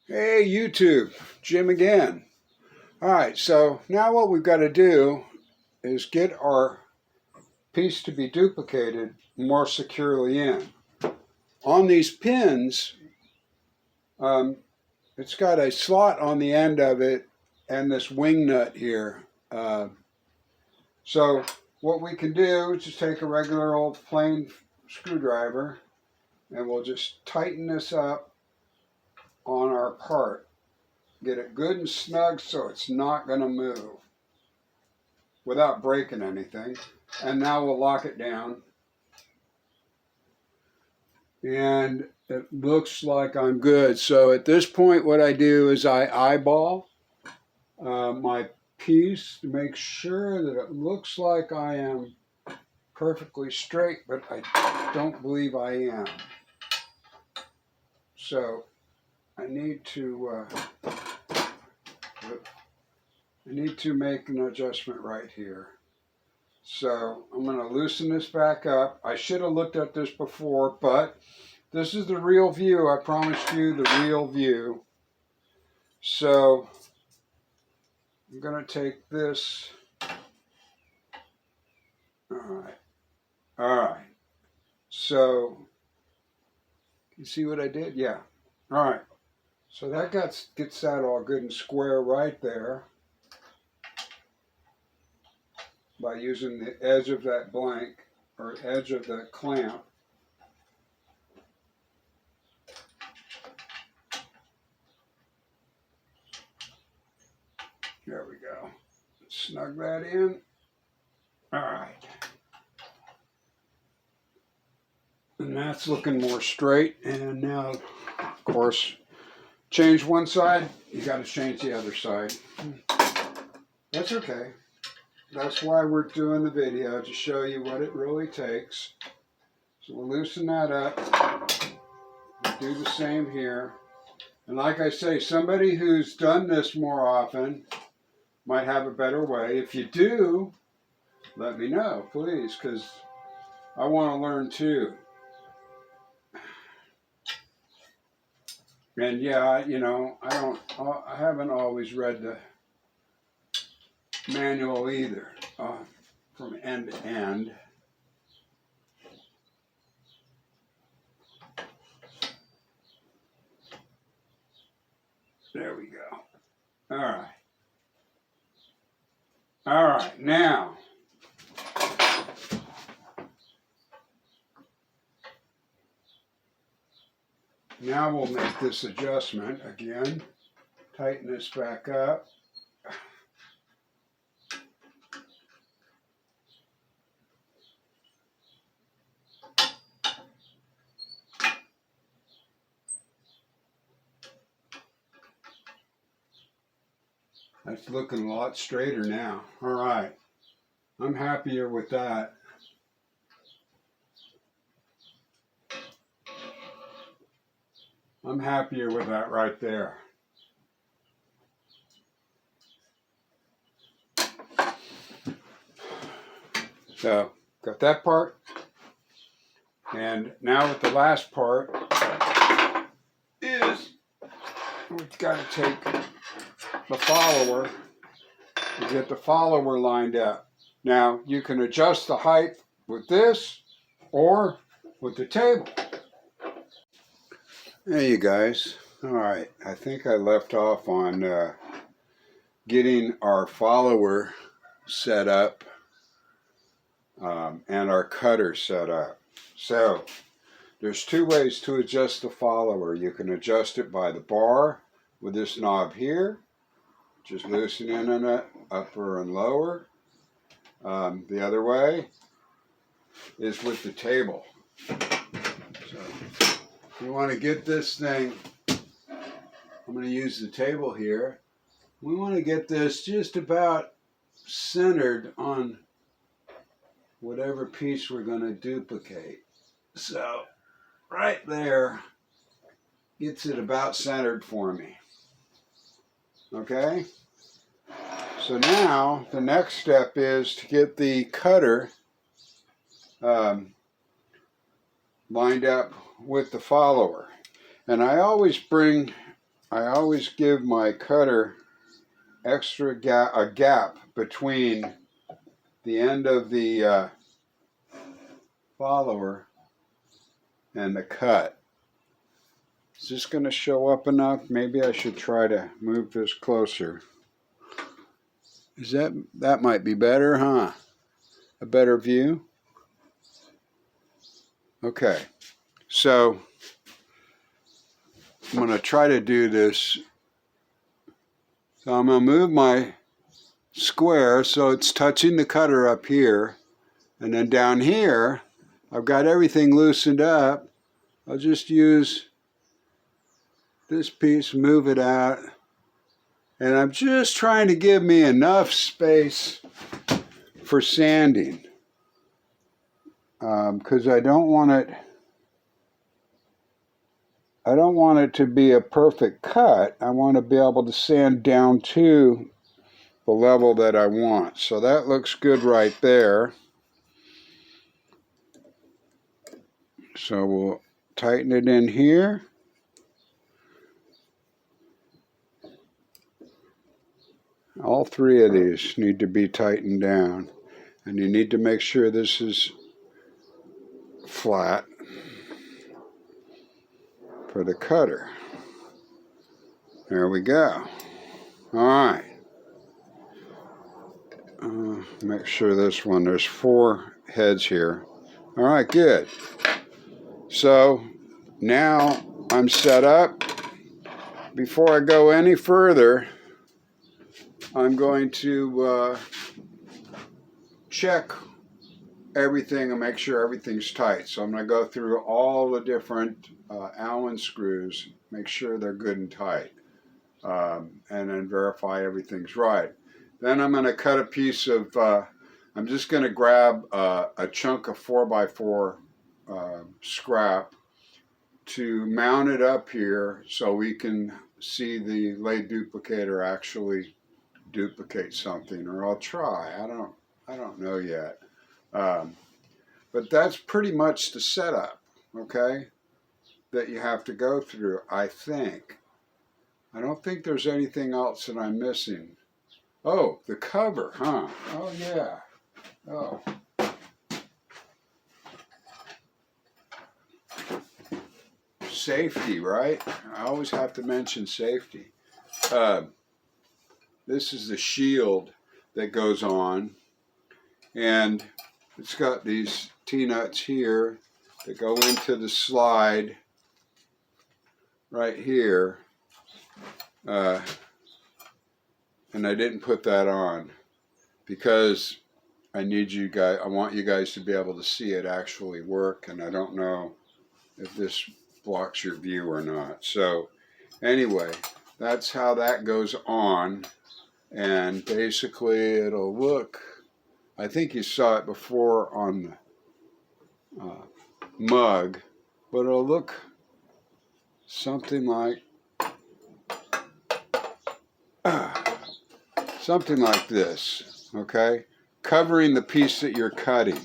Hey YouTube, Jim again. Alright, so now what we've got to do is get our piece to be duplicated more securely in. On these pins, it's got a slot on the end of it and this wing nut here. So what we can do is just take a regular old plain screwdriver and we'll just tighten this up on our part. Get it good and snug so it's not going to move without breaking anything. And now we'll lock it down. And it looks like I'm good. So at this point what I do is I eyeball my piece to make sure that it looks like I am perfectly straight, but I don't believe I am. So I need to make an adjustment right here. So I'm going to loosen this back up. I should have looked at this before, but this is the real view. I promised you the real view. So I'm going to take this. All right. So you see what I did? Yeah. All right. So that gets that all good and square right there by using the edge of that blank or edge of the clamp. There we go. Snug that in. All right. And that's looking more straight. And now, of course, change one side, you got to change the other side. That's okay. That's why we're doing the video, to show you what it really takes. So we'll loosen that up. We'll do the same here. And like I say, somebody who's done this more often might have a better way. If you do, let me know, please, because I want to learn too. And yeah, you know, I haven't always read the manual either, from end to end. There we go. All right. All right, now we'll make this adjustment again. Tighten this back up. That's looking a lot straighter now. All right, I'm happier with that. I'm happier with that right there. So, got that part. And now with the last part is we've got to take the follower and get the follower lined up. Now, you can adjust the height with this or with the table. Hey, you guys. All right, I think I left off on getting our follower set up and our cutter set up. So, there's two ways to adjust the follower. You can adjust it by the bar with this knob here, just loosening it upper and lower. The other way is with the table. So, if you want to get this thing, I'm going to use the table here. We want to get this just about centered on whatever piece we're going to duplicate. So, right there gets it about centered for me. Okay? So now, the next step is to get the cutter lined up with the follower. And I always bring I always give my cutter extra gap between the end of the follower and the cut. Is this going to show up enough? Maybe I should try to move this closer. Is that might be better, huh? A better view? Okay, so I'm going to try to do this. So I'm going to move my square so it's touching the cutter up here, and then down here I've got everything loosened up. I'll just use this piece, move it out, and I'm just trying to give me enough space for sanding, because I don't want it to be a perfect cut. I want to be able to sand down to the level that I want. So that looks good right there. So we'll tighten it in here. All three of these need to be tightened down, and you need to make sure this is flat for the cutter. There we go. All right. Make sure this one, there's 4 heads here. All right, good. So now I'm set up. Before I go any further, I'm going to check everything and make sure everything's tight. So I'm going to go through all the different Allen screws, make sure they're good and tight, and then verify everything's right. Then I'm going to cut a piece of, I'm just going to grab a chunk of 4x4 scrap to mount it up here so we can see the Lathe duplicator actually duplicate something, or I'll try. I don't know yet. But that's pretty much the setup, okay, that you have to go through, I think. I don't think there's anything else that I'm missing. Oh, the cover, huh? Oh, yeah. Oh. Safety, right? I always have to mention safety. This is the shield that goes on, and it's got these T-nuts here that go into the slide right here. And I didn't put that on because I want you guys to be able to see it actually work, and I don't know if this blocks your view or not. So anyway, that's how that goes on, and basically it'll look, I think you saw it before on the mug, but it'll look something like this, okay? Covering the piece that you're cutting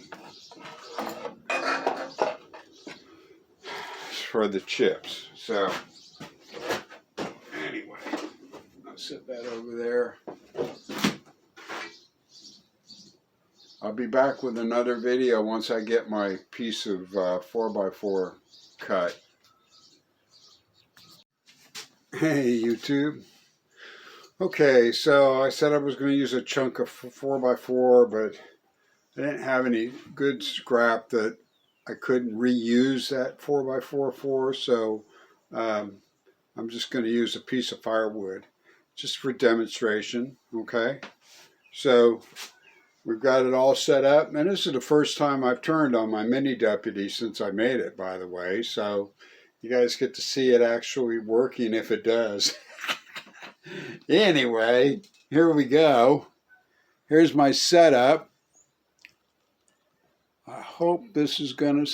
for the chips. So anyway, I'll set that over there. I'll be back with another video once I get my piece of 4x4 cut. Hey YouTube. Okay, so I said I was going to use a chunk of 4x4, but I didn't have any good scrap that I couldn't reuse that 4x4 for, so I'm just going to use a piece of firewood just for demonstration, okay? So we've got it all set up, and this is the first time I've turned on my Mini Deputy since I made it, by the way, so you guys get to see it actually working if it does. Anyway, here we go. Here's my setup. I hope this is gonna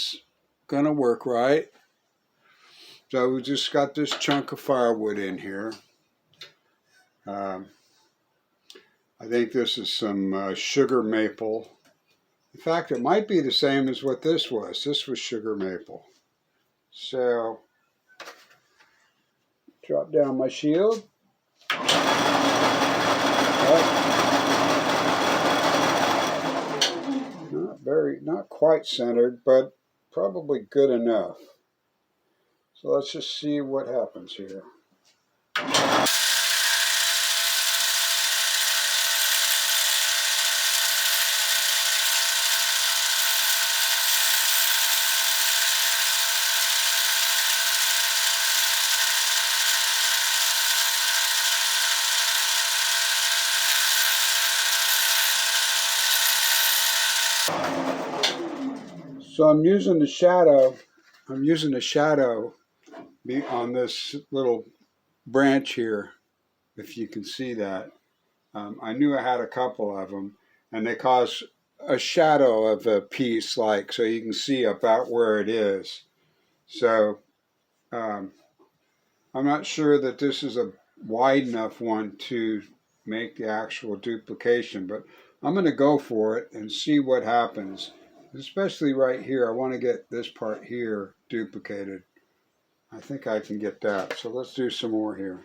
work right. So we just got this chunk of firewood in here. I think this is some sugar maple. In fact, it might be the same as what this was. This was sugar maple. So Drop down my shield. Not quite centered, but probably good enough. So let's just see what happens here. So I'm using the shadow. On this little branch here, if you can see that. I knew I had a couple of them, and they cause a shadow of a piece, like, so you can see about where it is. So I'm not sure that this is a wide enough one to make the actual duplication, but I'm going to go for it and see what happens. Especially right here, I want to get this part here duplicated. I think I can get that. So let's do some more here.